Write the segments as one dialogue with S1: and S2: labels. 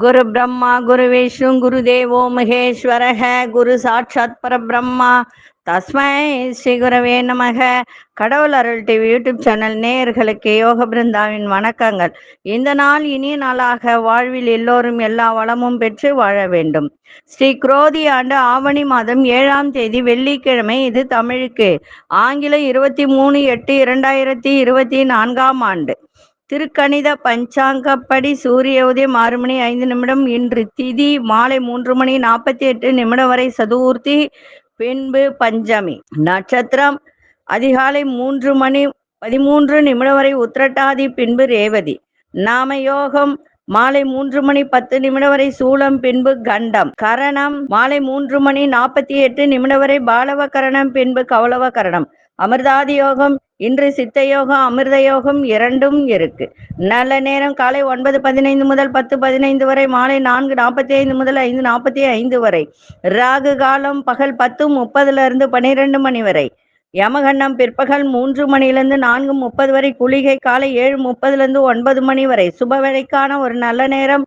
S1: குரு பிரம்மா குரு விஷ்ணு குரு தேவோ மகேஸ்வரக குரு சாட்சாத் பரபிரம்மா தஸ்மை ஸ்ரீ குரவே நமக. கடவுள் அருள் டிவி யூடியூப் சேனல் நேயர்களுக்கு யோக பிருந்தாவின் வணக்கங்கள். இந்த நாள் இனிய நாளாக வாழ்வில் எல்லோரும் எல்லா வளமும் பெற்று வாழ வேண்டும். ஸ்ரீ குரோதி ஆண்டு ஆவணி மாதம் 7ஆம் தேதி வெள்ளிக்கிழமை. இது தமிழுக்கு ஆங்கில 23/8/2024 ஆண்டு. திருக்கணித பஞ்சாங்கப்படி சூரிய உதயம் 6 மணி 5 நிமிடம். இன்று திதி மாலை 3 மணி 48 நிமிடம் வரை சதுர்த்தி, பின்பு பஞ்சமி. நட்சத்திரம் அதிகாலை 3 மணி 13 நிமிடம் வரை உத்திரட்டாதி, பின்பு ரேவதி. நாமயோகம் மாலை 3 மணி 10 நிமிடம் வரை சூலம், பின்பு கண்டம். கரணம் மாலை 3 மணி 48 நிமிடம் வரை பாலவ கரணம், பின்பு கௌளவ கரணம். அமிர்தாதி யோகம் இன்று சித்த யோகம் அமிர்த யோகம் இரண்டும் இருக்கு. நல்ல நேரம் காலை 9:15 முதல் 10:15 வரை, மாலை 4:45 முதல் 5:45 வரை. ராகு காலம் பகல் 10:30 12 மணி வரை. யமகண்டம் பிற்பகல் 3 மணியிலிருந்து 4:30 வரை. குளிகை காலை 7:30 9 மணி வரை. சுபவேளைக்கான ஒரு நல்ல நேரம்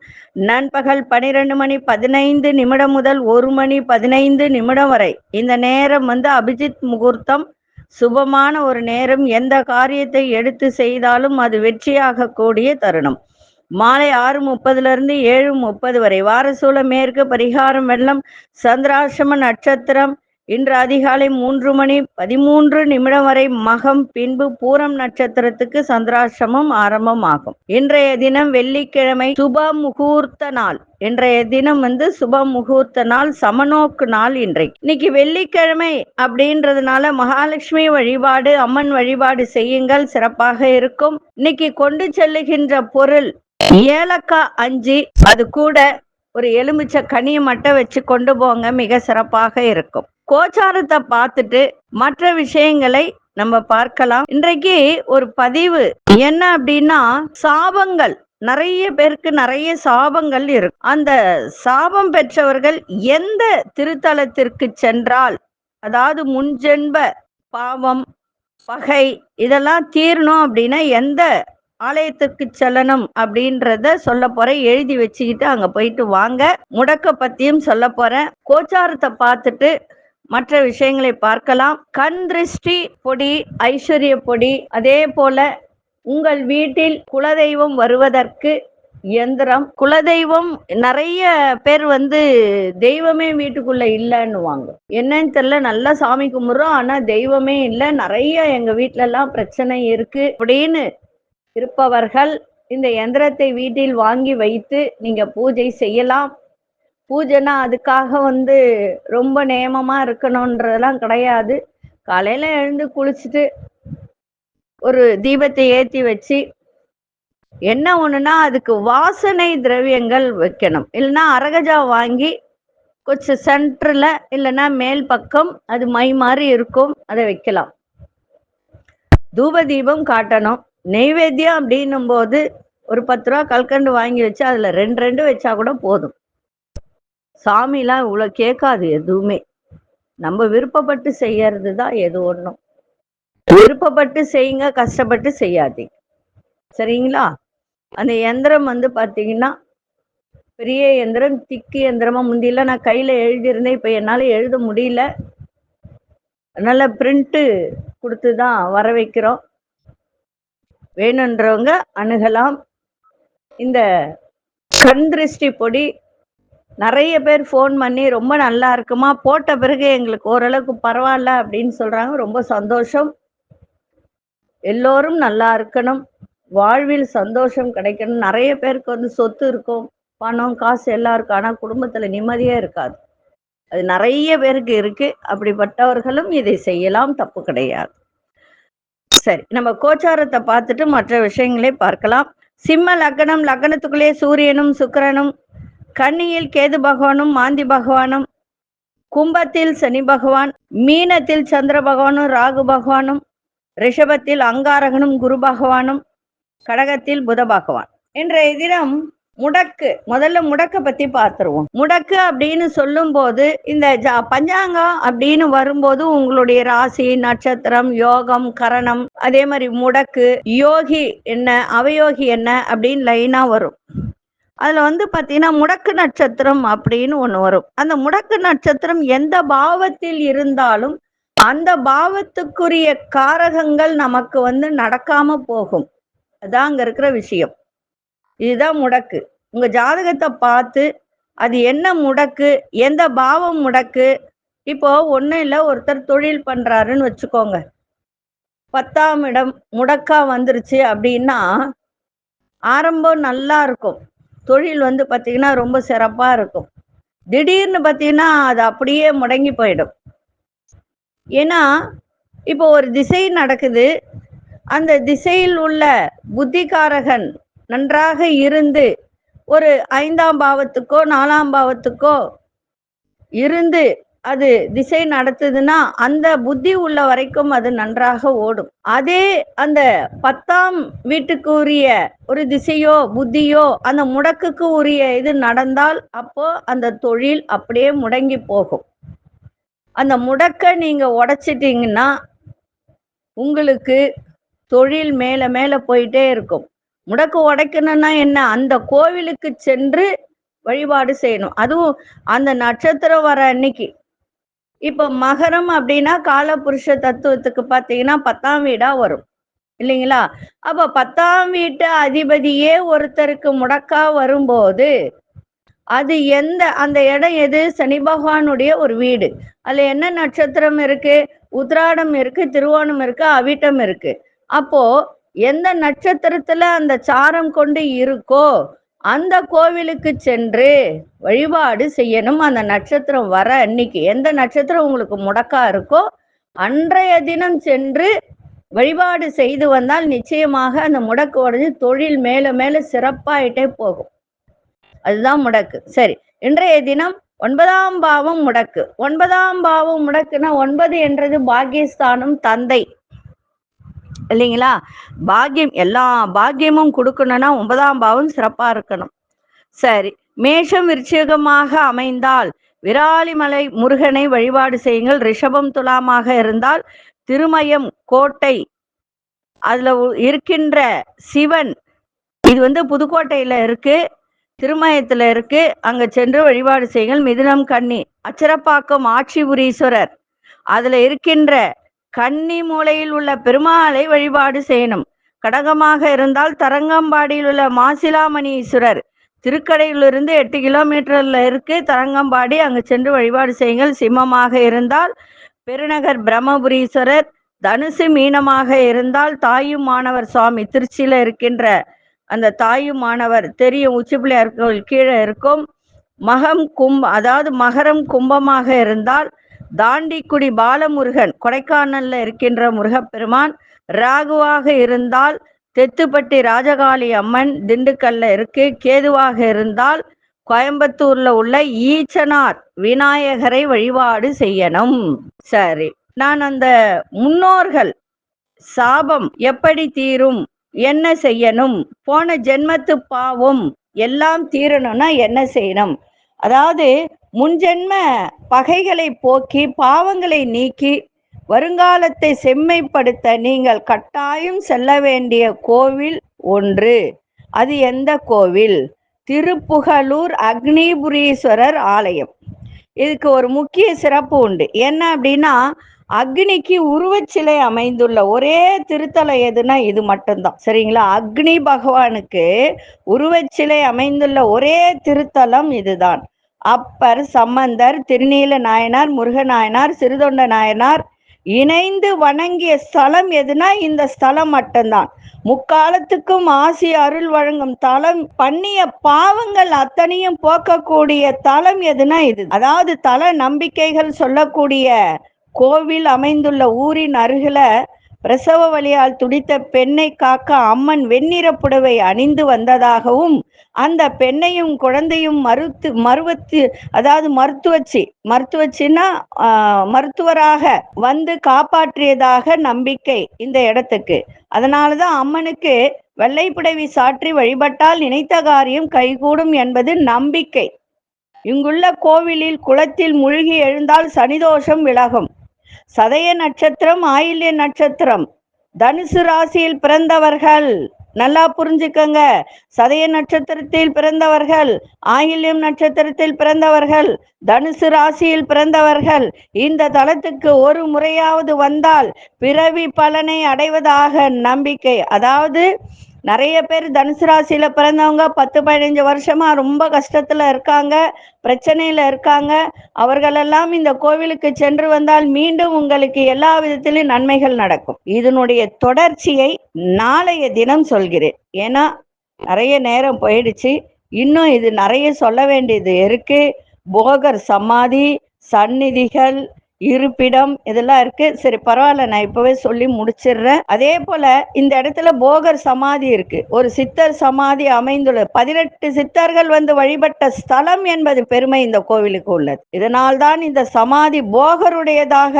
S1: நண்பகல் 12 மணி 15 நிமிடம் முதல் 1 மணி 15 நிமிடம் வரை. இந்த நேரம் அபிஜித் முகூர்த்தம், சுபமான ஒரு நேரம். எந்த காரியத்தை எடுத்து செய்தாலும் அது வெற்றியாக கூடிய தருணம். மாலை 6:30 7:30 வரை. வாரசூல மேற்கு. பரிகாரம் வெள்ளம். சந்திராசிரம நட்சத்திரம் இன்று அதிகாலை 3 மணி 13 நிமிடம் வரை மகம், பின்பு பூரம் நட்சத்திரத்துக்கு சந்திராசிரமம் ஆரம்பமாகும். இன்றைய தினம் வெள்ளிக்கிழமை, சுப முகூர்த்த நாள். இன்றைய தினம் சுப முகூர்த்த நாள், சமநோக்கு நாள். இன்னைக்கு வெள்ளிக்கிழமை அப்படின்றதுனால மகாலட்சுமி வழிபாடு, அம்மன் வழிபாடு செய்யுங்கள், சிறப்பாக இருக்கும். இன்னைக்கு கொண்டு செல்லுகின்ற பொருள் ஏலக்காய் 5, அது கூட ஒரு எலுமிச்சை கனியை மட்டும் வச்சு கொண்டு போங்க, மிக சிறப்பாக இருக்கும். கோச்சாரத்தை பார்த்துட்டு மற்ற விஷயங்களை நம்ம பார்க்கலாம். இன்றைக்கு ஒரு பதிவு என்ன அப்படின்னா, சாபங்கள். நிறைய பேருக்கு நிறைய சாபங்கள் இருக்கு. அந்த சாபம் பெற்றவர்கள் எந்த திருத்தலத்திற்கு சென்றால், அதாவது முன்ஜென்ம பாவம், பகை இதெல்லாம் தீரணும் அப்படின்னா எந்த ஆலயத்துக்கு செல்லணும் அப்படின்றத சொல்ல போறேன். எழுதி வச்சுக்கிட்டு அங்க போயிட்டு வாங்க. முடக்க பத்தியும் சொல்ல போறேன். கோச்சாரத்தை பார்த்துட்டு மற்ற விஷயங்களை பார்க்கலாம். கண் திருஷ்டி பொடி, ஐஸ்வர்ய பொடி, அதே போல உங்கள் வீட்டில் குலதெய்வம் வருவதற்கு யந்திரம். குலதெய்வம் நிறைய பேர் தெய்வமே வீட்டுக்குள்ள இல்லைன்னுவாங்க. என்னன்னு தெரியல, நல்லா சாமி கும்பிடுறோம், ஆனா தெய்வமே இல்லை, நிறைய எங்க வீட்டுல எல்லாம் பிரச்சனை இருக்கு அப்படின்னு இருப்பவர்கள் இந்த யந்திரத்தை வீட்டில் வாங்கி வைத்து நீங்க பூஜை செய்யலாம். பூஜைனா அதுக்காக ரொம்ப நேமமா இருக்கணும்ன்றதெல்லாம் கிடையாது. காலையில எழுந்து குளிச்சுட்டு ஒரு தீபத்தை ஏற்றி வச்சு, என்ன ஒண்ணுன்னா அதுக்கு வாசனை திரவியங்கள் வைக்கணும். இல்லைன்னா அரகஜா வாங்கி கொஞ்சம் சென்டர்ல இல்லைன்னா மேல் பக்கம் அது மை மாதிரி இருக்கும், அதை வைக்கலாம். தூப தீபம் காட்டணும். நெய்வேத்தியம் அப்படின்னும் போது ஒரு 10 ரூபா கல்கண்டு வாங்கி வச்சு அதுல 2 வச்சா கூட போதும். சாமிலாம் இவ்வளவு கேட்காது எதுவுமே. நம்ம விருப்பப்பட்டு செய்யறது தான் எது ஒண்ணும். விருப்பப்பட்டு செய்யுங்க, கஷ்டப்பட்டு செய்யாதீங்க, சரிங்களா? அந்த யந்திரம் பாத்தீங்கன்னா பெரிய யந்திரம், திக்கு யந்திரமா. முந்தியெல்லாம் நான் கையில எழுதியிருந்தேன், இப்ப என்னால எழுத முடியல, அதனால பிரிண்ட் கொடுத்துதான் வர வைக்கிறோம். வேணுன்றவங்க அணுகலாம். இந்த கண் திருஷ்டி பொடி நிறைய பேர் ஃபோன் பண்ணி ரொம்ப நல்லா இருக்குமா, போட்ட பிறகு எங்களுக்கு ஓரளவுக்கு பரவாயில்ல அப்படின்னு சொல்றாங்க. ரொம்ப சந்தோஷம். எல்லோரும் நல்லா இருக்கணும், வாழ்வில் சந்தோஷம் கிடைக்கணும். நிறைய பேருக்கு சொத்து இருக்கும், பணம் காசு எல்லாம் இருக்கும், ஆனா குடும்பத்துல நிம்மதியே இருக்காது. அது நிறைய பேருக்கு இருக்கு. அப்படிப்பட்டவர்களும் இதை செய்யலாம், தப்பு கிடையாது. சரி, நம்ம கோச்சாரத்தை பார்த்துட்டு மற்ற விஷயங்களை பார்க்கலாம். சிம்ம லக்னம். லக்னத்துக்குள்ளே சூரியனும் சுக்கிரனும், கன்னியில் கேது பகவானும் மாந்தி பகவானும், கும்பத்தில் சனி பகவான், மீனத்தில் சந்திர பகவானும் ராகு பகவானும், ரிஷபத்தில் அங்காரகனும் குரு பகவானும், கடகத்தில் புத பகவான். இன்றைய தினம் முடக்கு. முதல்ல முடக்க பத்தி பார்த்துருவோம். முடக்கு அப்படின்னு சொல்லும் போது இந்த பஞ்சாங்கம் அப்படின்னு வரும்போது உங்களுடைய ராசி, நட்சத்திரம், யோகம், கரணம், அதே மாதிரி முடக்கு, யோகி என்ன, அவயோகி என்ன அப்படின்னு லைனா வரும். அதுல பாத்தீங்கன்னா முடக்கு நட்சத்திரம் அப்படின்னு ஒண்ணு வரும். அந்த முடக்கு நட்சத்திரம் எந்த பாவத்தில் இருந்தாலும் அந்த பாவத்துக்குரிய காரகங்கள் நமக்கு நடக்காம போகும். அதான் அங்க இருக்கிற விஷயம். இதுதான் முடக்கு. உங்க ஜாதகத்தை பார்த்து அது என்ன முடக்கு, எந்த பாவம் முடக்கு. இப்போ ஒண்ணும் இல்ல, ஒருத்தர் தொழில் பண்றாருன்னு வச்சுக்கோங்க. 10ஆம் இடம் முடக்கா வந்துருச்சு அப்படின்னா ஆரம்பம் நல்லா இருக்கும். தொழில் பாத்தீங்கன்னா ரொம்ப சிறப்பா இருக்கும். திடீர்னு பாத்தீங்கன்னா அது அப்படியே முடங்கி போயிடும். ஏன்னா இப்போ ஒரு திசை நடக்குது, அந்த திசையில் உள்ள புத்திகாரகன் நன்றாக இருந்து ஒரு 5ஆம் பாவத்துக்கோ 4ஆம் பாவத்துக்கோ இருந்து அது திசை நடத்துதுன்னா அந்த புத்தி உள்ள வரைக்கும் அது நன்றாக ஓடும். அதே அந்த 10ஆம் வீட்டுக்கு உரிய ஒரு திசையோ புத்தியோ அந்த முடக்குக்கு உரிய இது நடந்தால் அப்போ அந்த தொழில் அப்படியே முடங்கி போகும். அந்த முடக்க நீங்க உடைச்சிட்டீங்கன்னா உங்களுக்கு தொழில் மேல மேல போயிட்டே இருக்கும். முடக்கு உடைக்கணும்னா என்ன, அந்த கோவிலுக்கு சென்று வழிபாடு செய்யணும். அதுவும் அந்த நட்சத்திரம் வர அன்னைக்கு. இப்ப மகரம் அப்படின்னா காலபுருஷ தத்துவத்துக்கு பாத்தீங்கன்னா 10ஆம் வீடா வரும் இல்லைங்களா? அப்ப 10ஆம் வீட்டு அதிபதியே ஒருத்தருக்கு முடக்கா வரும்போது அது அந்த இடம் எது? சனி பகவானுடைய ஒரு வீடு. அதுல என்ன நட்சத்திரம் இருக்கு? உத்திராடம் இருக்கு, திருவோணம் இருக்கு, அவிட்டம் இருக்கு. அப்போ எந்த நட்சத்திரத்துல அந்த சாரம் கொண்டு இருக்கோ அந்த கோவிலுக்கு சென்று வழிபாடு செய்யணும். அந்த நட்சத்திரம் வர அன்னைக்கு எந்த நட்சத்திரம் உங்களுக்கு முடக்கா இருக்கோ அன்றைய தினம் சென்று வழிபாடு செய்து வந்தால் நிச்சயமாக அந்த முடக்கு உடஞ்சு தொழில் மேல மேல சிறப்பாயிட்டே போகும். அதுதான் முடக்கு. சரி, இன்றைய தினம் 9ஆம் பாவம் முடக்கு. 9ஆம் பாவம் முடக்குன்னா 9 என்றது பாக்கியஸ்தானம், தந்தை இல்லைங்களா? பாக்கியம், எல்லா பாக்கியமும் கொடுக்கணும்னா 9ஆம் பாவம் சிறப்பா இருக்கணும். சரி, மேஷம் விருச்சிகமாக அமைந்தால் விராலிமலை முருகனை வழிபாடு செய்யுங்கள். ரிஷபம் துலாமாக இருந்தால் திருமயம் கோட்டை அதுல இருக்கின்ற சிவன், இது புதுக்கோட்டையில இருக்கு, திருமயத்துல இருக்கு, அங்க சென்று வழிபாடு செய்யுங்கள். மிதுனம் கன்னி அச்சரப்பாக்கம் ஆட்சிபுரீஸ்வரர் அதுல இருக்கின்ற கன்னி மூலையில் உள்ள பெருமாளை வழிபாடு செய்யணும். கடகமாக இருந்தால் தரங்கம்பாடியில் உள்ள மாசிலாமணீஸ்வரர் திருக்கடையிலிருந்து 8 கிலோமீட்டர்ல இருக்கு தரங்கம்பாடி, அங்கு சென்று வழிபாடு செய்யுங்கள். சிம்மமாக இருந்தால் பெருநகர் பிரம்மபுரீஸ்வரர், தனுசு மீனமாக இருந்தால் தாயும் மாணவர் சுவாமி திருச்சியில இருக்கின்ற அந்த தாயும் மாணவர் தெரியும், உச்சி பிள்ளையார் கோவில் கீழே இருக்கும். மகரம் கும்பமாக இருந்தால் தாண்டிக்குடி பாலமுருகன் கொடைக்கானல்ல இருக்கின்ற முருகப்பெருமான். ராகுவாக இருந்தால் தெத்துப்பட்டி ராஜகாளி அம்மன் திண்டுக்கல்ல இருக்கு. கேதுவாக இருந்தால் கோயம்புத்தூர்ல உள்ள ஈச்சனார் விநாயகரை வழிபாடு செய்யணும். சரி, நான் அந்த முன்னோர்கள் சாபம் எப்படி தீரும், என்ன செய்யணும், போன ஜென்மத்து பாவம் எல்லாம் தீரணும்னா என்ன செய்யணும், அதாவது முன்ஜென்ம பகைகளை போக்கி பாவங்களை நீக்கி வருங்காலத்தை செம்மைப்படுத்த நீங்கள் கட்டாயம் செல்ல வேண்டிய கோவில் ஒன்று. அது எந்த கோவில்? திருப்புகலூர் அக்னிபுரீஸ்வரர் ஆலயம். இதுக்கு ஒரு முக்கிய சிறப்பு உண்டு. என்ன அப்படின்னா, அக்னிக்கு உருவச்சிலை அமைந்துள்ள ஒரே திருத்தலம் எதுனா இது மட்டும்தான். சரிங்களா? அக்னி பகவானுக்கு உருவச்சிலை அமைந்துள்ள ஒரே திருத்தலம் இதுதான். அப்பர், சம்பந்தர், திருநீல நாயனார், முருகநாயனார், சிறுதொண்ட நாயனார் இணைந்து வணங்கிய ஸ்தலம் எதுனா இந்த ஸ்தலம் மட்டும்தான். முக்காலத்துக்கும் ஆசி அருள் வழங்கும் தலம், பண்ணிய பாவங்கள் அத்தனையும் போக்கக்கூடிய தலம் எதுனா இது. அதாவது தல நம்பிக்கைகள் சொல்லக்கூடிய கோவில் அமைந்துள்ள ஊரின் அருகில பிரசவ வலியால் துடித்த பெண்ணை காக்க அம்மன் வெண்ணிற புடவை அணிந்து வந்ததாகவும் அந்த பெண்ணையும் குழந்தையும் மருத்துவச்சின்னா மருத்துவராக வந்து காப்பாற்றியதாக நம்பிக்கை இந்த இடத்துக்கு. அதனாலதான் அம்மனுக்கு வெள்ளை புடவை சாற்றி வழிபட்டால் நினைத்த காரியம் கைகூடும் என்பது நம்பிக்கை. இங்குள்ள கோவிலில் குளத்தில் மூழ்கி எழுந்தால் சனிதோஷம் விலகும். சதய நட்சத்திரம், ஆயில்ய நட்சத்திரம், தனுசு ராசியில் பிறந்தவர்கள் நல்லா புரிஞ்சுக்கங்க. சதய நட்சத்திரத்தில் பிறந்தவர்கள், ஆயில்யம் நட்சத்திரத்தில் பிறந்தவர்கள், தனுசு ராசியில் பிறந்தவர்கள் இந்த தலத்துக்கு ஒரு முறையாவது வந்தால் பிறவி பலனை அடைவதாக நம்பிக்கை. அதாவது நிறைய பேர் தனுசு ராசியில பிறந்தவங்க 10-15 வருஷமா ரொம்ப கஷ்டத்துல இருக்காங்க, பிரச்சனையில இருக்காங்க. அவர்களெல்லாம் இந்த கோவிலுக்கு சென்று வந்தால் மீண்டும் உங்களுக்கு எல்லா விதத்திலும் நன்மைகள் நடக்கும். இதனுடைய தொடர்ச்சியை நாளைய தினம் சொல்கிறேன். ஏன்னா நிறைய நேரம் போயிடுச்சு. இன்னும் இது நிறைய சொல்ல வேண்டியது இருக்கு. போகர் சமாதி, சந்நிதிகள், இருப்பிடம் இதெல்லாம் இருக்கு. சரி, பரவாயில்ல, நான் இப்பவே சொல்லி முடிச்சிடுறேன். அதே போல இந்த இடத்துல போகர் சமாதி இருக்கு. ஒரு சித்தர் சமாதி அமைந்துள்ளது. 18 சித்தர்கள் வந்து வழிபட்ட ஸ்தலம் என்பது பெருமை இந்த கோவிலுக்கு உள்ளது. இதனால்தான் இந்த சமாதி போகருடையதாக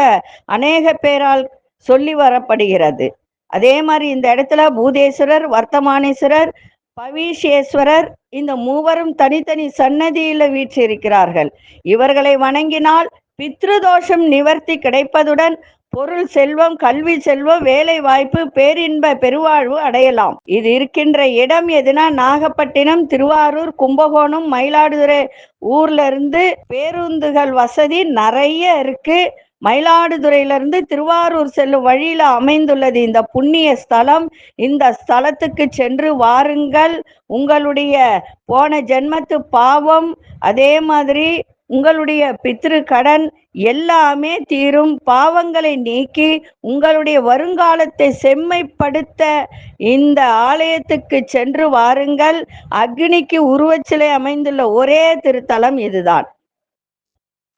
S1: அநேக பேரால் சொல்லி வரப்படுகிறது. அதே மாதிரி இந்த இடத்துல பூதேஸ்வரர், வர்த்தமானேஸ்வரர், பவீஷேஸ்வரர் இந்த மூவரும் தனித்தனி சன்னதியில வீற்றிருக்கிறார்கள். இவர்களை வணங்கினால் பித்ருதோஷம் நிவர்த்தி கிடைப்பதுடன் பொருள் செல்வம், கல்வி செல்வம், வேலை வாய்ப்பு, பேரின்ப பெருவாழ்வு அடையலாம். இது இருக்கின்ற இடம் எதுனா நாகப்பட்டினம், திருவாரூர், கும்பகோணம், மயிலாடுதுறை ஊர்ல இருந்து பேருந்துகள் வசதி நிறைய இருக்கு. மயிலாடுதுறையிலிருந்து திருவாரூர் செல்லும் வழியில அமைந்துள்ளது இந்த புண்ணிய ஸ்தலம். இந்த ஸ்தலத்துக்கு சென்று வாருங்கள். உங்களுடைய போன ஜென்மத்து பாவம், அதே மாதிரி உங்களுடைய பித்ரு கடன் எல்லாமே தீரும். பாவங்களை நீக்கி உங்களுடைய வருங்காலத்தை செம்மைப்படுத்த இந்த ஆலயத்துக்கு சென்று வாருங்கள். அக்னிக்கு உருவச்சிலை அமைந்துள்ள ஒரே திருத்தலம் இதுதான்.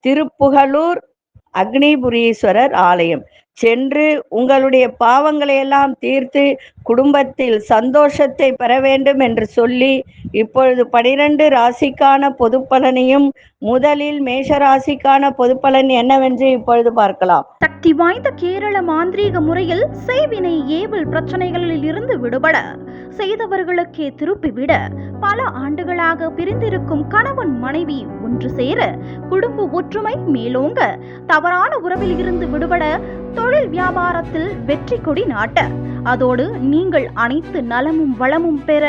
S1: திருப்புகலூர் அக்னிபுரீஸ்வரர் ஆலயம் சென்று உங்களுடைய பாவங்களை எல்லாம் தீர்த்து குடும்பத்தில் சந்தோஷத்தை பெற வேண்டும் என்று சொல்லி இப்பொழுது 12 ராசிக்கான பொது பலனையும், முதலில் மேஷ ராசிக்கான பொது பலன் என்னவென்று இப்பொழுது பார்க்கலாம்.
S2: சக்தி வாய்ந்த கேரள மாந்திரீக முறையில் செய்வினை ஏவல் பிரச்சனைகளில் இருந்து விடுபட, செய்தவர்களுக்கே திருப்பிவிட, பல ஆண்டுகளாக பிரிந்திருக்கும் கணவன் மனைவி ஒன்று சேர, குடும்ப ஒற்றுமை மேலோங்க, தவறான உறவில் இருந்து விடுபட, தொழில் வியாபாரத்தில் வெற்றி கொடி நாட்ட, அதோடு நீங்கள் அனைத்து நலமும் வளமும் பெற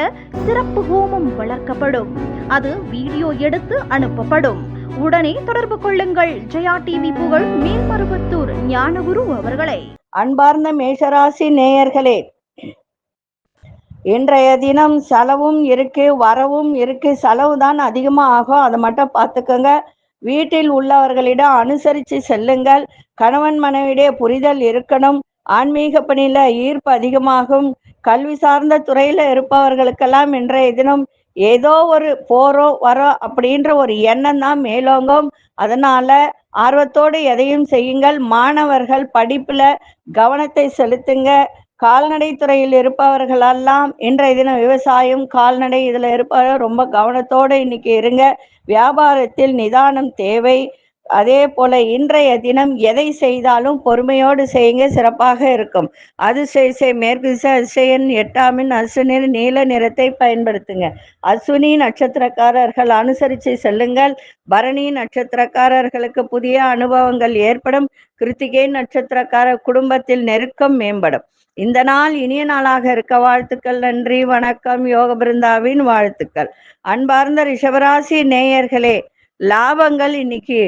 S2: சிறப்பு ஹோமம் வளர்க்கப்படும். அது வீடியோ எடுத்து அனுப்பப்படும். உடனே தொடர்பு கொள்ளுங்கள். ஜெயா டிவி புகழ் மேல்மருவத்தூர் ஞானகுரு அவர்களை.
S1: அன்பார்ந்த மேஷராசி நேயர்களே, இன்றைய தினம் செலவும் இருக்கு, வரவும் இருக்கு. செலவு தான் அதிகமாக ஆகும், அதை மட்டும் பார்த்துக்கோங்க. வீட்டில் உள்ளவர்களிடம் அனுசரித்து செல்லுங்கள். கணவன் மனைவிடைய புரிதல் இருக்கணும். ஆன்மீக பணியில ஈர்ப்பு அதிகமாகும். கல்வி சார்ந்த துறையில இருப்பவர்களுக்கெல்லாம் இன்றைய தினம் ஏதோ ஒரு போறோம் வரோம் அப்படின்ற ஒரு எண்ணம் தான் மேலோங்கும். அதனால ஆர்வத்தோடு எதையும் செய்யுங்கள். மாணவர்கள் படிப்புல கவனத்தை செலுத்துங்க. கால்நடை துறையில் இருப்பவர்களெல்லாம் இன்றைய தினம் விவசாயம், கால்நடை இதுல இருப்பவர்கள் ரொம்ப கவனத்தோடு இன்னைக்கு இருங்க. வியாபாரத்தில் நிதானம் தேவை. அதே போல இன்றைய தினம் எதை செய்தாலும் பொறுமையோடு செய்யுங்க, சிறப்பாக இருக்கும். அதிசய மேற்கு திசை அதிசயன் 8ஆம் எண் அசுனின் நீல நிறத்தை பயன்படுத்துங்க. அஸ்வினி நட்சத்திரக்காரர்கள் அனுசரித்து செல்லுங்கள். பரணி நட்சத்திரக்காரர்களுக்கு புதிய அனுபவங்கள் ஏற்படும். கிருத்திகை நட்சத்திரக்கார குடும்பத்தில் நெருக்கம் மேம்படும். இந்த நாள் இனிய நாளாக இருக்க வாழ்த்துக்கள். நன்றி, வணக்கம். யோக பிருந்தாவின் வாழ்த்துக்கள். அன்பார்ந்த ரிஷபராசி நேயர்களே, லாபங்கள் இன்னைக்கு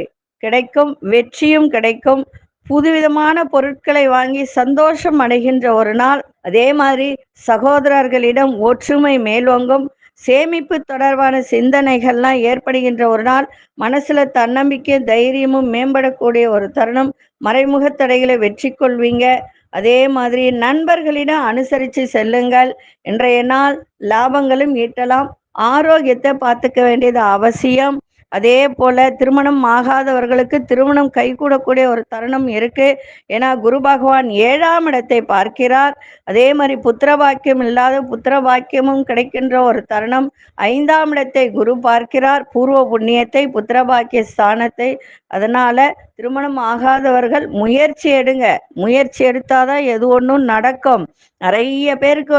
S1: கிடைக்கும், வெற்றியும் கிடைக்கும். புதுவிதமான பொருட்களை வாங்கி சந்தோஷம் அடைகின்ற ஒரு நாள். அதே மாதிரி சகோதரர்களிடம் ஒற்றுமை மேலோங்கும். சேமிப்பு தொடர்பான சிந்தனைகள்லாம் ஏற்படுகின்ற ஒரு நாள். மனசுல தன்னம்பிக்கை, தைரியமும் மேம்படக்கூடிய ஒரு தருணம். மறைமுக தடைகளை வெற்றி கொள்வீங்க. அதே மாதிரி நண்பர்களிடம் அனுசரித்து செல்லுங்கள். இன்றைய நாள் லாபங்களும் ஈட்டலாம். ஆரோக்கியத்தை பார்த்துக்க வேண்டியது அவசியம். அதே போல திருமணம் ஆகாதவர்களுக்கு திருமணம் கைகூடக்கூடிய ஒரு தருணம் இருக்கு. ஏன்னா குரு பகவான் 7ஆம் இடத்தை பார்க்கிறார். அதே மாதிரி புத்திர பாக்கியம் இல்லாத புத்திர பாக்கியமும் கிடைக்கின்ற ஒரு தருணம். 5ஆம் இடத்தை குரு பார்க்கிறார், பூர்வ புண்ணியத்தை, புத்திர பாக்கிய ஸ்தானத்தை. அதனால திருமணம் ஆகாதவர்கள் முயற்சி எடுங்க. முயற்சி எடுத்தாதான் எது ஒன்றும் நடக்கும். நிறைய பேருக்கு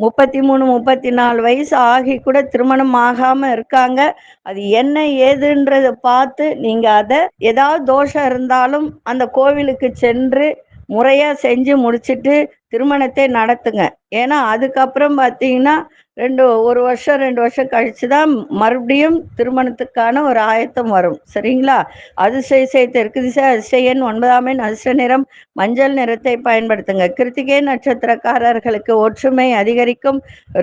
S1: 33, 34 வயசு ஆகி கூட திருமணம் ஆகாம இருக்காங்க. அது என்ன ஏதுன்றத பார்த்து நீங்க அதை ஏதாவது தோஷம் இருந்தாலும் அந்த கோவிலுக்கு சென்று முறையா செஞ்சு முடிச்சுட்டு திருமணத்தை நடத்துங்க. ஏன்னா அதுக்கப்புறம் பார்த்தீங்கன்னா, 1 வருஷம் 2 வருஷம் கழிச்சு தான் மறுபடியும் திருமணத்துக்கான ஒரு ஆயத்தம் வரும். சரிங்களா? அதிர்ஷ்ட தெற்கு திசை, அதிர்ஷ்ட எண் 9ஆம் எண், அதிர்ஷ்ட நிறம் மஞ்சள் நிறத்தை பயன்படுத்துங்க. கிருத்திகை நட்சத்திரக்காரர்களுக்கு ஒற்றுமை அதிகரிக்கும்.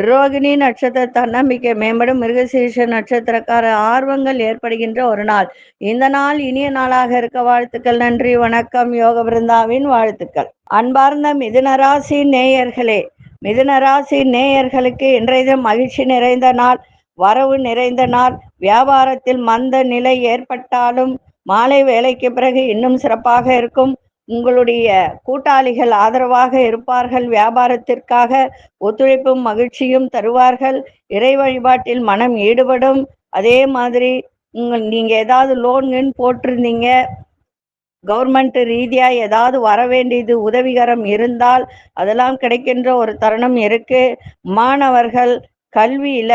S1: ரோகிணி நட்சத்திர தன்னம்பிக்கை மேம்படும். மிருகசீரிஷ நட்சத்திரக்கார ஆர்வங்கள் ஏற்படுகின்ற ஒரு நாள். இந்த நாள் இனிய நாளாக இருக்க வாழ்த்துக்கள். நன்றி, வணக்கம். யோக பிருந்தாவின் வாழ்த்துக்கள். அன்பார்ந்த மிதுனராசி நேயர்களே, மிதுனராசி நேயர்களுக்கு இன்றைய தினம் மகிழ்ச்சி நிறைந்த நாள், வரவு நிறைந்த நாள். வியாபாரத்தில் மந்த நிலை ஏற்பட்டாலும் மாலை வேலைக்கு பிறகு இன்னும் சிறப்பாக இருக்கும். உங்களுடைய கூட்டாளிகள் ஆதரவாக இருப்பார்கள். வியாபாரத்திற்காக ஒத்துழைப்பும் மகிழ்ச்சியும் தருவார்கள். இறை வழிபாட்டில் மனம் ஈடுபடும். அதே மாதிரி நீங்க ஏதாவது லோன் போட்டிருந்தீங்க, கவர்மெண்ட் ரீதியா ஏதாவது வர வேண்டியது உதவிகரம் இருந்தால் அதெல்லாம் கிடைக்கின்ற ஒரு தருணம் இருக்கு. மாணவர்கள் கல்வியில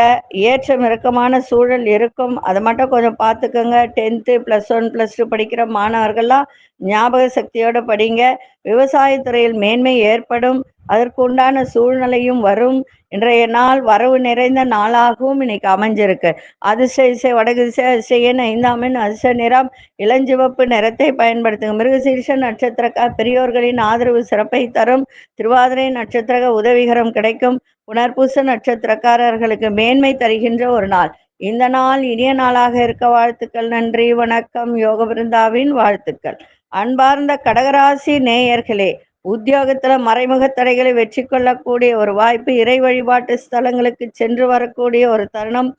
S1: ஏற்றம் இறக்கமான சூழல் இருக்கும். அதை மட்டும் கொஞ்சம் பார்த்துக்கோங்க. 10th +1 +2 படிக்கிற மாணவர்கள்லாம் ஞாபக சக்தியோட படிங்க. விவசாயத்துறையில் மேன்மை ஏற்படும். அதற்கு உண்டான சூழ்நிலையும் வரும். இன்றைய நாள் வரவு நிறைந்த நாளாகவும் இன்னைக்கு அமைஞ்சிருக்கு. அதிர்ஷ்ட இசை வடக்கு திசை, அதிர்ஷ்ட எண் 5ஆம் எண், அதிர்ஷ்ட நிறம் இளஞ்சிவப்பு நிறத்தை பயன்படுத்துங்க. மிருகசீரிஷ நட்சத்திர பெரியோர்களின் ஆதரவு சிறப்பை தரும். திருவாதிரை நட்சத்திர உதவிகரம் கிடைக்கும். புனர்பூச நட்சத்திரக்காரர்களுக்கு மேன்மை தருகின்ற ஒரு நாள். இந்த நாள் இனிய நாளாக இருக்க வாழ்த்துக்கள். நன்றி, வணக்கம். யோக பிருந்தாவின் வாழ்த்துக்கள். அன்பார்ந்த கடகராசி நேயர்களே, உத்தியோகத்துல மறைமுக தடைகளை வெற்றி கொள்ளக்கூடிய ஒரு வாய்ப்பு. இறை வழிபாட்டு ஸ்தலங்களுக்கு சென்று வரக்கூடிய ஒரு தருணம்.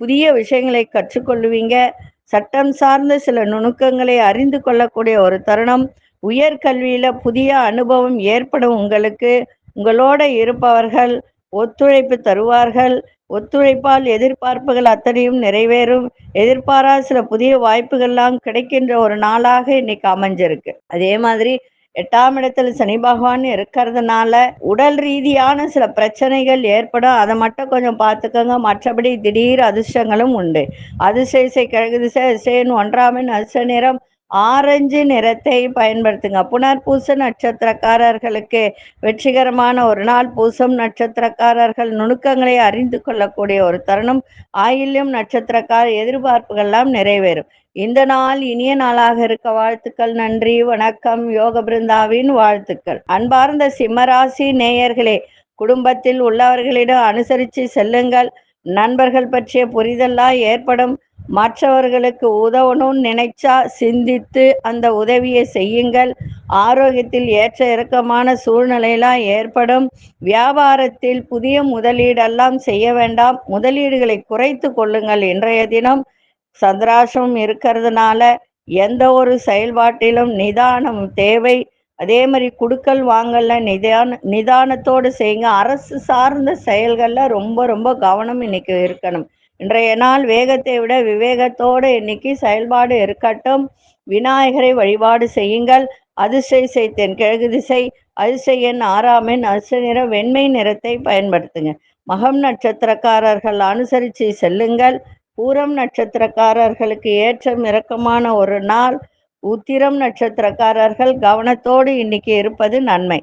S1: புதிய விஷயங்களை கற்றுக்கொள்ளுவீங்க. சட்டம் சார்ந்த சில நுணுக்கங்களை அறிந்து கொள்ளக்கூடிய ஒரு தருணம். உயர்கல்வியில புதிய அனுபவம் ஏற்படும். உங்களோட இருப்பவர்கள் ஒத்துழைப்பு தருவார்கள். ஒத்துழைப்பால் எதிர்பார்ப்புகள் அத்தனையும் நிறைவேறும். எதிர்பாரா சில புதிய வாய்ப்புகள்லாம் கிடைக்கின்ற ஒரு நாளாக இன்னைக்கு அமைஞ்சிருக்கு. அதே மாதிரி 8ஆம் இடத்துல சனி பகவான் இருக்கிறதுனால உடல் ரீதியான சில பிரச்சனைகள் ஏற்படும். அதை மட்டும் கொஞ்சம் பார்த்துக்கோங்க. மற்றபடி திடீர் அதிர்ஷ்டங்களும் உண்டு. அதிர்ஷ்ட இசை கிழக்கு திசை, அதிர்ஷ்ட எண் 1ஆம் எண், அதிர்ஷ்ட நிறம் ஆரஞ்சு நிறத்தை பயன்படுத்துங்க. புனர்பூச நட்சத்திரக்காரர்களுக்கு வெற்றிகரமான ஒரு நாள். பூசம் நட்சத்திரக்காரர்கள் நுணுக்கங்களை அறிந்து கொள்ளக்கூடிய ஒரு தருணம். ஆயில்யம் நட்சத்திரக்கார எதிர்பார்ப்புகள்லாம் நிறைவேறும். இந்த நாள் இனிய நாளாக இருக்க வாழ்த்துக்கள். நன்றி, வணக்கம். யோக பிருந்தாவின் வாழ்த்துக்கள். அன்பார்ந்த சிம்மராசி நேயர்களே, குடும்பத்தில் உள்ளவர்களிடம் அனுசரித்து செல்லுங்கள். நண்பர்கள் பற்றிய புரிதல்லாம் ஏற்படும். மற்றவர்களுக்கு உதவணும்னு நினைச்சா சிந்தித்து அந்த உதவியை செய்யுங்கள். ஆரோக்கியத்தில் ஏற்ற இறக்கமான சூழ்நிலையெல்லாம் ஏற்படும். வியாபாரத்தில் புதிய முதலீடெல்லாம் செய்ய வேண்டாம். முதலீடுகளை குறைத்து கொள்ளுங்கள். இன்றைய தினம் சந்திராசிரமம் இருக்கிறதுனால எந்த ஒரு செயல்பாட்டிலும் நிதானம் தேவை. அதே மாதிரி குடுக்கல் வாங்கல நிதானத்தோடு செய்யுங்க. அரசு சார்ந்த செயல்களில் ரொம்ப ரொம்ப கவனம் இன்னைக்கு இருக்கணும். இன்றைய நாள் வேகத்தை விட விவேகத்தோடு இன்னைக்கு செயல்பாடு இருக்கட்டும். விநாயகரை வழிபாடு செய்யுங்கள். அதிர்ஷ்ட இசை தென்கிழக்கு திசை, அதிர்ஷ்ட எண் 6ஆம் எண், அதிர்ஷ்ட நிறம் வெண்மை நிறத்தை பயன்படுத்துங்க. மகம் நட்சத்திரக்காரர்கள் அனுசரித்து செல்லுங்கள். பூரம் நட்சத்திரக்காரர்களுக்கு ஏற்றம் இறக்கமான ஒரு நாள். உத்திரம் நட்சத்திரக்காரர்கள் கவனத்தோடு இன்னைக்கு இருப்பது நன்மை.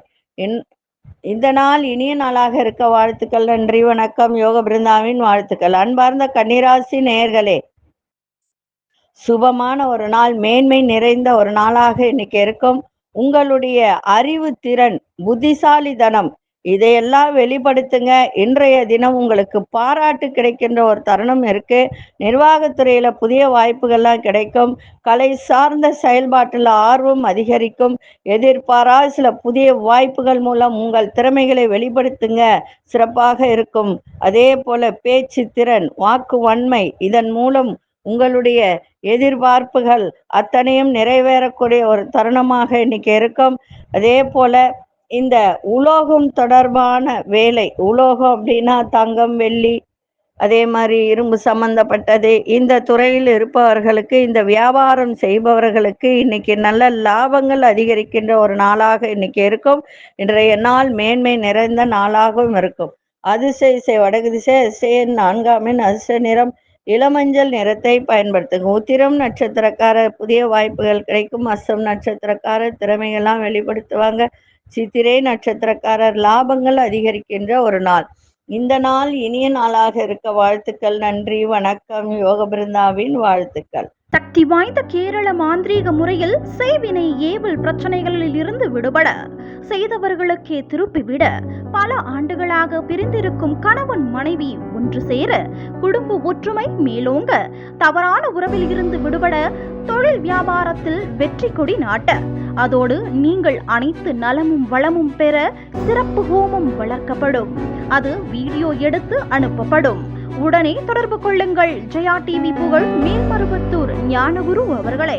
S1: இந்த நாள் இனிய நாளாக இருக்க வாழ்த்துக்கள். நன்றி, வணக்கம். யோக பிருந்தாவின் வாழ்த்துக்கள். அன்பார்ந்த கன்னிராசி நேயர்களே, சுபமான ஒரு நாள், மேன்மை நிறைந்த ஒரு நாளாக இன்னைக்கு இருக்கும். உங்களுடைய அறிவு திறன், புத்திசாலித்தனம் இதையெல்லாம் வெளிப்படுத்துங்க. இன்றைய தினம் உங்களுக்கு பாராட்டு கிடைக்கின்ற ஒரு தருணம் இருக்கு. நிர்வாகத்துறையில புதிய வாய்ப்புகள்லாம் கிடைக்கும். கலை சார்ந்த செயல்பாட்டில் ஆர்வம் அதிகரிக்கும். எதிர்பாரா சில புதிய வாய்ப்புகள் மூலம் உங்கள் திறமைகளை வெளிப்படுத்துங்க. சிறப்பாக இருக்கும். அதே போல பேச்சு திறன், வாக்கு வன்மை, இதன் மூலம் உங்களுடைய எதிர்பார்ப்புகள் அத்தனையும் நிறைவேறக்கூடிய ஒரு தருணமாக இன்னைக்கு இருக்கும். அதே போல இந்த உலோகம் தொடர்பான வேலை, உலோகம் அப்படின்னா தங்கம், வெள்ளி, அதே மாதிரி இரும்பு சம்பந்தப்பட்டது, இந்த துறையில் இருப்பவர்களுக்கு, இந்த வியாபாரம் செய்பவர்களுக்கு இன்னைக்கு நல்ல லாபங்கள் அதிகரிக்கின்ற ஒரு நாளாக இன்னைக்கு இருக்கும். இன்றைய நாள் மேன்மை நிறைந்த நாளாகவும் இருக்கும். அதிர்ஷ்ட இசை வடக்கு திசை, அதிர்ஷ்ட எண் 4ஆம் எண், அதிர்ஷ்ட நிறம் இளமஞ்சள் நிறத்தை பயன்படுத்துங்க. உத்திரம் நட்சத்திரக்கார புதிய வாய்ப்புகள் கிடைக்கும். அஸ்தம் நட்சத்திரக்கார திறமைகள்லாம் வெளிப்படுத்துவாங்க. சித்திரை நட்சத்திரக்காரர் லாபங்கள் அதிகரிக்கின்ற ஒரு நாள். இந்த நாள் இனிய நாளாக இருக்க வாழ்த்துக்கள். நன்றி, வணக்கம். யோக பிருந்தாவின் வாழ்த்துக்கள்.
S2: சக்தி வாய்ந்த கேரள மாந்திரீக முறையில் செய்வினை ஏவல் பிரச்சனைகளில் இருந்து விடுபட, செய்தவர்களுக்கே திருப்பிவிட, பல ஆண்டுகளாக பிரிந்திருக்கும் கணவன் மனைவி ஒன்று சேர, குடும்ப ஒற்றுமை மேலோங்க, தவறான உறவில் இருந்து விடுபட, தொழில் வியாபாரத்தில் வெற்றி கொடி நாட்ட, அதோடு நீங்கள் அனைத்து நலமும் வளமும் பெற சிறப்பு ஹோமம் வளர்க்கப்படும். அது வீடியோ எடுத்து அனுப்பப்படும். உடனே தொடர்பு கொள்ளுங்கள். ஜெயா டிவி புகழ் மேல்மருவத்தூர் ஞானகுரு அவர்களை.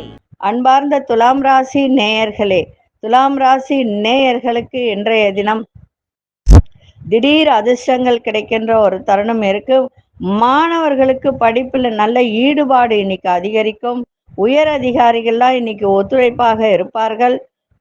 S1: அன்பார்ந்த துலாம் ராசி நேயர்களே, துலாம் ராசி நேயர்களுக்கு இன்றைய தினம் திடீர் அதிர்ஷ்டங்கள் கிடைக்கின்ற ஒரு தருணம் இருக்கு. மாணவர்களுக்கு படிப்புல நல்ல ஈடுபாடு இன்னைக்கு அதிகரிக்கும். உயர் அதிகாரிகள்லாம் இன்னைக்கு ஒத்துழைப்பாக இருப்பார்கள்.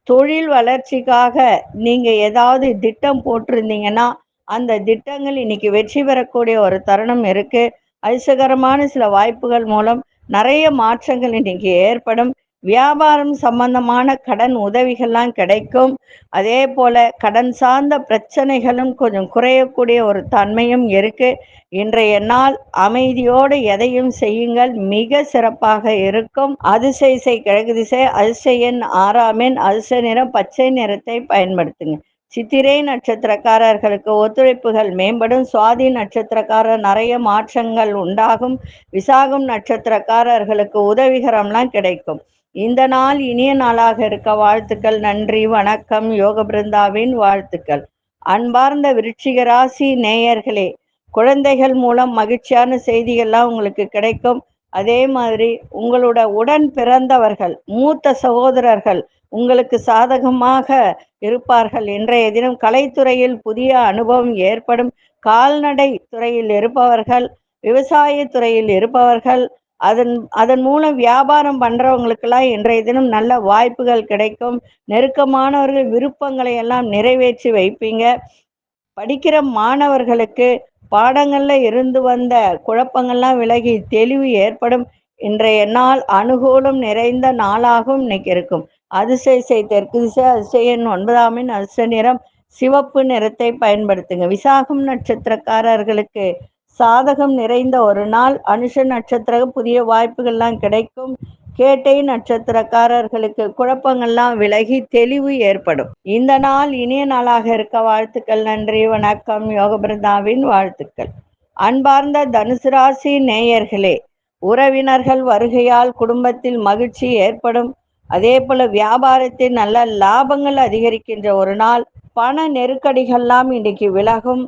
S1: தொழில் வளர்ச்சிக்காக நீங்க ஏதாவது திட்டம் போட்டிருந்தீங்கன்னா அந்த திட்டங்கள் இன்னைக்கு வெற்றி பெறக்கூடிய ஒரு தருணம் இருக்கு. அதிர்ஷ்டகரமான சில வாய்ப்புகள் மூலம் நிறைய மாற்றங்கள் இன்னைக்கு ஏற்படும். வியாபாரம் சம்பந்தமான கடன் உதவிகள்லாம் கிடைக்கும். அதே போல கடன் சார்ந்த பிரச்சனைகளும் கொஞ்சம் குறையக்கூடிய ஒரு தன்மையும் இருக்கு. இன்றைய நாள் அமைதியோடு எதையும் செய்யுங்கள், மிக சிறப்பாக இருக்கும். அதிசய கிழக்கு திசை, அதிர்ஷ்ட எண் 6ஆம் எண், அதிர்ஷ்ட நிறம் பச்சை நிறத்தை பயன்படுத்துங்க. சித்திரை நட்சத்திரக்காரர்களுக்கு ஒத்துழைப்புகள் மேம்படும். சுவாதி நட்சத்திரக்காரர் நிறைய மாற்றங்கள் உண்டாகும். விசாகம் நட்சத்திரக்காரர்களுக்கு உதவிகரம்லாம் கிடைக்கும். இந்த நாள் இனிய நாளாக இருக்க வாழ்த்துக்கள். நன்றி, வணக்கம். யோக பிருந்தாவின் வாழ்த்துக்கள். அன்பார்ந்த விருச்சிக ராசி நேயர்களே, குழந்தைகள் மூலம் மகிழ்ச்சியான செய்திகள்லாம் உங்களுக்கு கிடைக்கும். அதே மாதிரி உங்களோட உடன் பிறந்தவர்கள், மூத்த சகோதரர்கள் உங்களுக்கு சாதகமாக இருப்பார்கள். இன்றைய தினம் கலைத்துறையில் புதிய அனுபவம் ஏற்படும். கால்நடை துறையில் இருப்பவர்கள், விவசாய துறையில் இருப்பவர்கள், அதன் மூலம் வியாபாரம் பண்றவங்களுக்கெல்லாம் இன்றைய தினம் நல்ல வாய்ப்புகள் கிடைக்கும். நெருக்கமானவர்கள் விருப்பங்களை எல்லாம் நிறைவேற்றி வைப்பீங்க. படிக்கிற மாணவர்களுக்கு பாடங்கள்ல இருந்து வந்த குழப்பங்கள்லாம் விலகி தெளிவு ஏற்படும். இன்றைய நாள் அனுகூலம் நிறைந்த நாளாகவும் இன்னைக்கு இருக்கும். அதிசய தெற்கு திசை, அதிசய எண் 9ஆம் எண், அதிர்ஷ்ட நிறம் சிவப்பு நிறத்தை பயன்படுத்துங்க. விசாகம் நட்சத்திரக்காரர்களுக்கு சாதகம் நிறைந்த ஒரு நாள். அனுஷ நட்சத்திரம் புதிய வாய்ப்புகள்லாம் கிடைக்கும். கேட்டை நட்சத்திரக்காரர்களுக்கு குழப்பங்கள்லாம் விலகி தெளிவு ஏற்படும். இந்த நாள் இனிய நாளாக இருக்க வாழ்த்துக்கள். நன்றி, வணக்கம். யோக பிருந்தாவின் வாழ்த்துக்கள். அன்பார்ந்த தனுசு ராசி நேயர்களே, உறவினர்கள் வருகையால் குடும்பத்தில் மகிழ்ச்சி ஏற்படும். அதே போல வியாபாரத்தில் நல்ல லாபங்கள் அதிகரிக்கின்ற ஒரு நாள். பண நெருக்கடிகள்லாம் இன்னைக்கு விலகும்.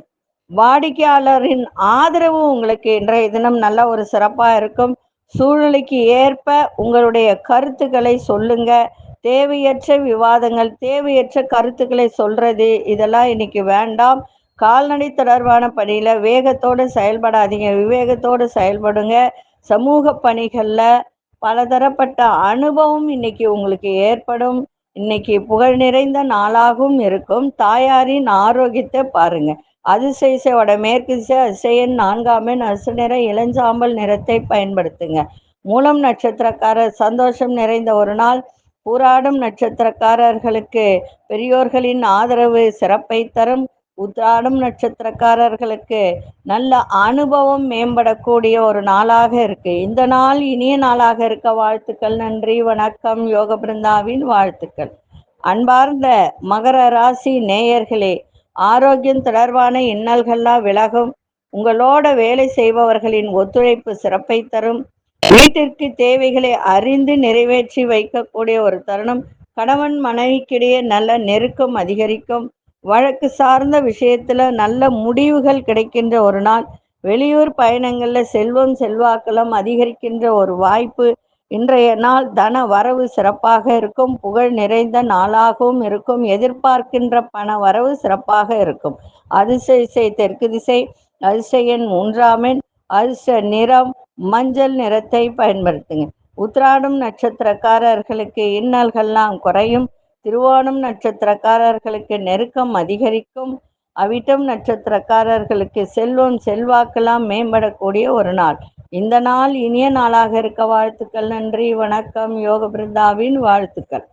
S1: வாடிக்கையாளரின் ஆதரவு உங்களுக்கு இன்றைய தினம் நல்ல ஒரு சிறப்பா இருக்கும். சூழ்நிலைக்கு ஏற்ப உங்களுடைய கருத்துக்களை சொல்லுங்க. தேவையற்ற விவாதங்கள், தேவையற்ற கருத்துக்களை சொல்றது இதெல்லாம் இன்னைக்கு வேண்டாம். கால்நடை தொடர்பான பணியில வேகத்தோடு செயல்படாதீங்க, விவேகத்தோடு செயல்படுங்க. சமூக பணிகள்ல பலதரப்பட்ட அனுபவம் இன்னைக்கு உங்களுக்கு ஏற்படும். இன்னைக்கு புகழ் நிறைந்த நாளாகவும் இருக்கும். தாயாரின் ஆரோக்கியத்தை பாருங்க. அதிசய வடமேற்கு திசை, அதிசய எண் 4ஆம் எண், அதிர்ஷ்ட நிறம் இளஞ்சாம்பல் நிறத்தை பயன்படுத்துங்க. மூலம் நட்சத்திரக்காரர் சந்தோஷம் நிறைந்த ஒரு நாள். பூராடம் நட்சத்திரக்காரர்களுக்கு பெரியோர்களின் ஆதரவு சிறப்பை தரும். உத்திராடம் நட்சத்திரக்காரர்களுக்கு நல்ல அனுபவம் மேம்படக்கூடிய ஒரு நாளாக இருக்கு. இந்த நாள் இனிய நாளாக இருக்க வாழ்த்துக்கள். நன்றி, வணக்கம். யோக பிருந்தாவின் வாழ்த்துக்கள். அன்பார்ந்த மகர ராசி நேயர்களே, ஆரோக்கியம் தொடர்பான இன்னல்கள்லாம் விலகும். உங்களோட வேலை செய்பவர்களின் ஒத்துழைப்பு சிறப்பை தரும். வீட்டிற்கு தேவைகளை அறிந்து நிறைவேற்றி வைக்கக்கூடிய ஒரு தருணம். கணவன் மனைவிக்கிடையே நல்ல நெருக்கம் அதிகரிக்கும். வழக்கு சார்ந்த விஷயத்துல நல்ல முடிவுகள் கிடைக்கின்ற ஒரு நாள். வெளியூர் பயணங்கள்ல செல்வம் செல்வாக்களும் அதிகரிக்கின்ற ஒரு வாய்ப்பு. இன்றைய நாள் தன வரவு சிறப்பாக இருக்கும். புகழ் நிறைந்த நாளாகவும் இருக்கும். எதிர்பார்க்கின்ற பண வரவு சிறப்பாக இருக்கும். அதிசய தெற்கு திசை, அதிர்ஷ்ட எண் 3ஆம் எண், அதிர்ஷ்ட நிறம் மஞ்சள் நிறத்தை பயன்படுத்துங்க. உத்திராடம் நட்சத்திரக்காரர்களுக்கு இன்னல்கள்லாம் குறையும். திருவோணம் நட்சத்திரக்காரர்களுக்கு நெருக்கம் அதிகரிக்கும். அவிட்டம் நட்சத்திரக்காரர்களுக்கு செல்வம் செல்வாக்கெல்லாம் மேம்படக்கூடிய ஒரு நாள். இந்த நாள் இனிய நாளாக இருக்க வாழ்த்துக்கள். நன்றி, வணக்கம். யோக பிருந்தாவின் வாழ்த்துக்கள்.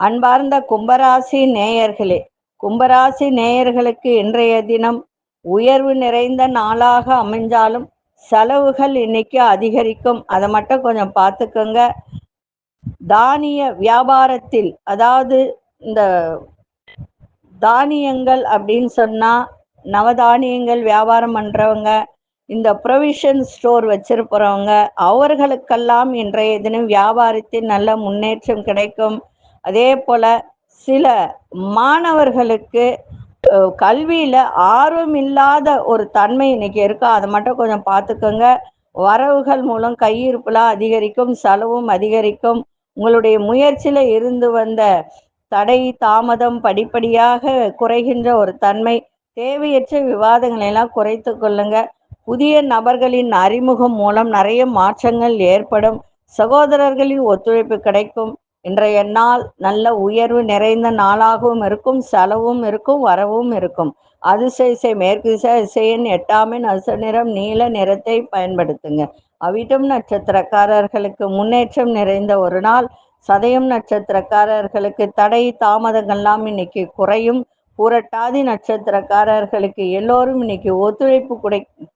S1: அன்பார்ந்த கும்பராசி நேயர்களே, கும்பராசி நேயர்களுக்கு இன்றைய தினம் உயர்வு நிறைந்த நாளாக அமைஞ்சாலும் செலவுகள் இன்னைக்கு அதிகரிக்கும். அதை மட்டும் கொஞ்சம் பார்த்துக்கோங்க. தானிய வியாபாரத்தில், அதாவது இந்த தானியங்கள் அப்படின்னு சொன்னா நவதானியங்கள் வியாபாரம் பண்றவங்க, இந்த ப்ரொவிஷன் ஸ்டோர் வச்சிருப்பவங்க, அவர்களுக்கெல்லாம் இன்றைய தினம் வியாபாரத்தில் நல்ல முன்னேற்றம் கிடைக்கும். அதே போல சில மாணவர்களுக்கு கல்வியில ஆர்வம் இல்லாத ஒரு தன்மை இன்னைக்கு இருக்கா, அதை மட்டும் கொஞ்சம் பார்த்துக்கோங்க. வரவுகள் மூலம் கையிருப்புலாம் அதிகரிக்கும், செலவும் அதிகரிக்கும். உங்களுடைய முயற்சியில இருந்து வந்த தடை தாமதம் படிப்படியாக குறைகின்ற ஒரு தன்மை. தேவையற்ற விவாதங்களை எல்லாம் குறைத்து கொள்ளுங்க. புதிய நபர்களின் அறிமுகம் மூலம் நிறைய மாற்றங்கள் ஏற்படும். சகோதரர்களின் ஒத்துழைப்பு கிடைக்கும். இன்றைய நாள் நல்ல உயர்வு நிறைந்த நாளாகவும் இருக்கும், செலவும் இருக்கும், வரவும் இருக்கும். அதிசய மேற்கு திசையின் 8ஆம் எண் அதிர்ஷ்ட நிறம் நீல நிறத்தை பயன்படுத்துங்க. அவிட்டம் நட்சத்திரக்காரர்களுக்கு முன்னேற்றம் நிறைந்த ஒரு நாள். சதயம் நட்சத்திரக்காரர்களுக்கு தடை தாமதங்கள்லாம் இன்னைக்கு குறையும். பூரட்டாதி நட்சத்திரக்காரர்களுக்கு எல்லோரும் இன்னைக்கு ஒத்துழைப்பு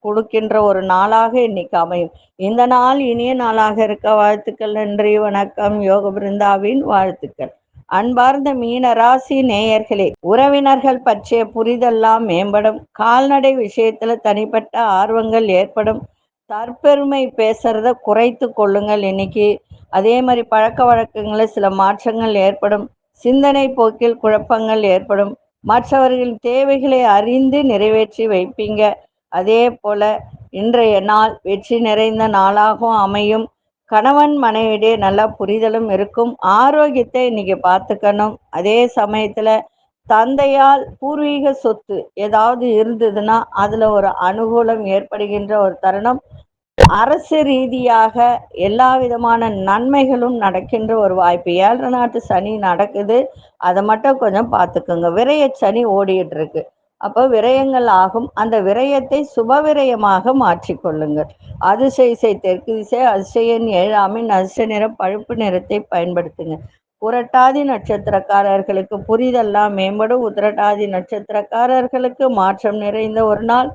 S1: கொடுக்கின்ற ஒரு நாளாக இன்னைக்கு அமையும். இந்த நாள் இனிய நாளாக இருக்க வாழ்த்துக்கள். நன்றி, வணக்கம். யோக பிருந்தாவின் வாழ்த்துக்கள். அன்பார்ந்த மீன ராசி நேயர்களே, உறவினர்கள் பற்றிய புரிதெல்லாம் மேம்படும். கால்நடை விஷயத்துல தனிப்பட்ட ஆர்வங்கள் ஏற்படும். தற்பெருமை பேசுறத குறைத்து கொள்ளுங்கள் இன்னைக்கு. அதே மாதிரி பழக்க வழக்கங்களில் சில மாற்றங்கள் ஏற்படும். சிந்தனை போக்கில் குழப்பங்கள் ஏற்படும். மற்றவர்களின் தேவைகளை அறிந்து நிறைவேற்றி வைப்பீங்க. அதே போல இன்றைய நாள் வெற்றி நிறைந்த நாளாகவும் அமையும். கணவன் மனைவியிடையே நல்ல புரிதலும் இருக்கும். ஆரோக்கியத்தை இன்னைக்கு பார்த்துக்கணும். அதே சமயத்துல தந்தையால் பூர்வீக சொத்து ஏதாவது இருந்ததுன்னா அதுல ஒரு அனுகூலம் ஏற்படுகின்ற ஒரு தருணம். அரசு ரீதியாக எல்லா விதமான நன்மைகளும் நடக்கின்ற ஒரு வாய்ப்பு. 7 நாட்டு சனி நடக்குது, அதை மட்டும் கொஞ்சம் பார்த்துக்கோங்க. விரய சனி ஓடிட்டு இருக்கு, அப்போ விரயங்கள் ஆகும். அந்த விரயத்தை சுப விரயமாக மாற்றிக்கொள்ளுங்கள். அதிசய தெற்கு திசை அதிசயன் 7ஆம் எண் அதிர்ஷ்ட நிறம் பழுப்பு நிறத்தை பயன்படுத்துங்க. புரட்டாதி நட்சத்திரக்காரர்களுக்கு புரிதெல்லாம் மேம்படும். உத்திரட்டாதி நட்சத்திரக்காரர்களுக்கு மாற்றம் நிறைந்த ஒரு நாள்.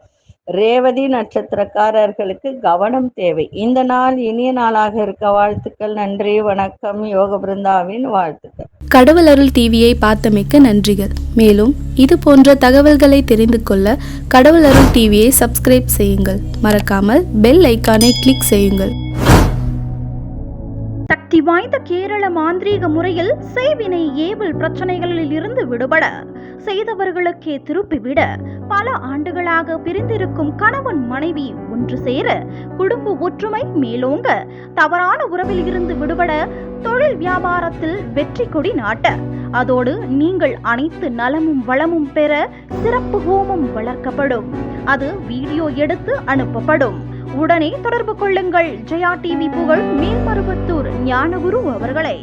S1: ரேவதி நட்சத்திரக்காரர்களுக்கு கவனம் தேவை. இந்த நாள் இனிய நாளாக இருக்க வாழ்த்துக்கள். நன்றி, வணக்கம். யோக பிருந்தாவின் வாழ்த்துக்கள்.
S3: கடவுள் அருள் டிவியை பார்த்தமைக்கு நன்றிகள். மேலும் இது போன்ற தகவல்களை தெரிந்து கொள்ள கடவுள் அருள் டிவியை சப்ஸ்கிரைப் செய்யுங்கள். மறக்காமல் பெல் ஐக்கானை கிளிக் செய்யுங்கள்.
S2: சக்தி வாய்ந்த கேரள மாந்திரீக முறையில் செய்வினை ஏவல் பிரச்சனைகளில் இருந்து விடுபட, செய்தவர்களுக்கே திருப்பிவிட, பல ஆண்டுகளாக பிரிந்திருக்கும் கணவன் மனைவி ஒன்று சேர, குடும்ப ஒற்றுமை மேலோங்க, தவறான உறவில் இருந்து விடுபட, தொழில் வியாபாரத்தில் வெற்றி கொடி நாட்ட, அதோடு நீங்கள் அனைத்து நலமும் வளமும் பெற சிறப்பு ஹோமம் வளர்க்கப்படும். அது வீடியோ எடுத்து அனுப்பப்படும். உடனே தொடர்பு கொள்ளுங்கள். ஜெயா டிவி புகழ் மேல்மருவத்தூர் ஞானகுரு அவர்களை.